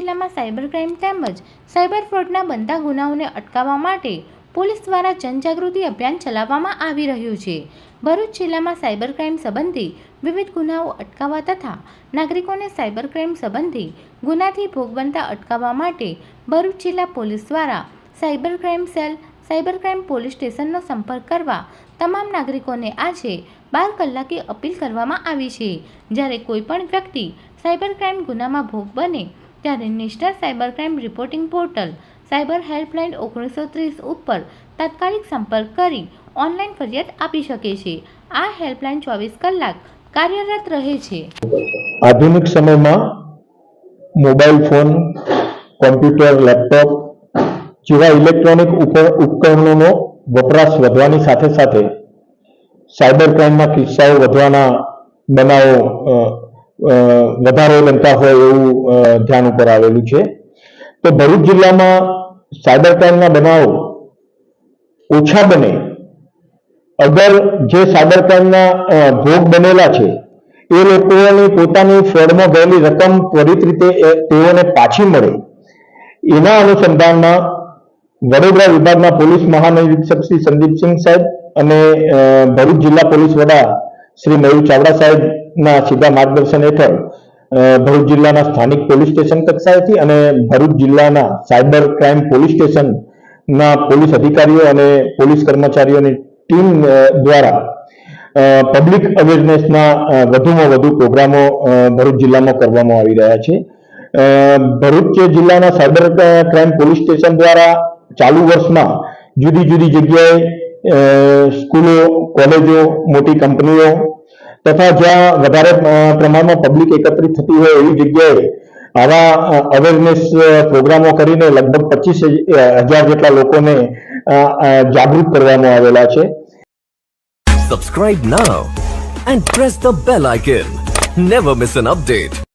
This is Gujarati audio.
જિલ્લામાં સાયબર ક્રાઇમ તેમજ સાયબર ફ્રોડના બનતા ગુનાઓને અટકાવવા માટે પોલીસ દ્વારા જનજાગૃતિ અભિયાન ચલાવવામાં આવી રહ્યું છે। ભરૂચ જિલ્લામાં સાયબર ક્રાઇમ સંબંધી વિવિધ ગુનાઓ અટકાવવા તથા નાગરિકોને સાયબર ક્રાઇમ સંબંધી ગુનાથી ભોગ બનતા અટકાવવા માટે ભરૂચ જિલ્લા પોલીસ દ્વારા cyber crime cell cyber crime police સ્ટેશનનો સંપર્ક કરવા તમામ નાગરિકોને આજે 12 કલાકે અપીલ કરવામાં આવી છે। જ્યારે કોઈપણ વ્યક્તિ સાયબર ક્રાઇમ ગુનામાં ભોગ બને ત્યારે national cyber crime reporting portal cyber helpline 1930 ઉપર તાત્કાલિક સંપર્ક કરી ઓનલાઈન ફરિયાદ આપી શકે છે। આ હેલ્પલાઇન 24 કલાક કાર્યરત રહે છે। આધુનિક સમયમાં મોબાઈલ ફોન, કોમ્પ્યુટર, લેપટોપ જેવા ઇલેક્ટ્રોનિક ઉપકરણોનો વપરાશ વધવાની સાથે સાથે સાયબર ક્રાઇમના કિસ્સાઓ વધવાના બનાવો વધારે બનતા હોય એવું ધ્યાન ઉપર આવેલું છે। તો ભરૂચ જિલ્લામાં સાયબર ક્રાઇમના બનાવો ઓછા બને અગર જે સાયબર ક્રાઇમના ભોગ બનેલા છે એ લોકોની પોતાની ફ્રોડમાં ગયેલી રકમ ત્વરિત રીતે તેઓને પાછી મળે એના અનુસંધાનમાં વડોદરા વિભાગના પોલીસ મહાનિરીક્ષક શ્રી સંદીપસિંહ સાહેબ અને ભરૂચ જિલ્લા પોલીસ વડા શ્રી મયુર ચાવડા સાહેબના સીધા માર્ગદર્શન હેઠળ ભરૂચ જિલ્લાના સ્થાનિક પોલીસ સ્ટેશન કક્ષાએથી અને ભરૂચ જિલ્લાના સાયબર ક્રાઇમ પોલીસ સ્ટેશનના પોલીસ અધિકારીઓ અને પોલીસ કર્મચારીઓની ટીમ દ્વારા પબ્લિક અવેરનેસના વધુમાં વધુ પ્રોગ્રામો ભરૂચ જિલ્લામાં કરવામાં આવી રહ્યા છે। ભરૂચ જિલ્લાના સાયબર ક્રાઇમ પોલીસ સ્ટેશન દ્વારા ચાલુ વર્ષમાં જુદી જુદી જગ્યાએ સ્કૂલો, કોલેજો, મોટી કંપનીઓ તથા જ્યાં વધારે પ્રમાણમાં પબ્લિક એકત્રિત થતી હોય એવી જગ્યાએ આવા અવેરનેસ પ્રોગ્રામો કરીને લગભગ 25,000 જેટલા લોકોને જાગૃત કરવામાં આવેલા છે। Subscribe now and press the bell icon. Never miss an update.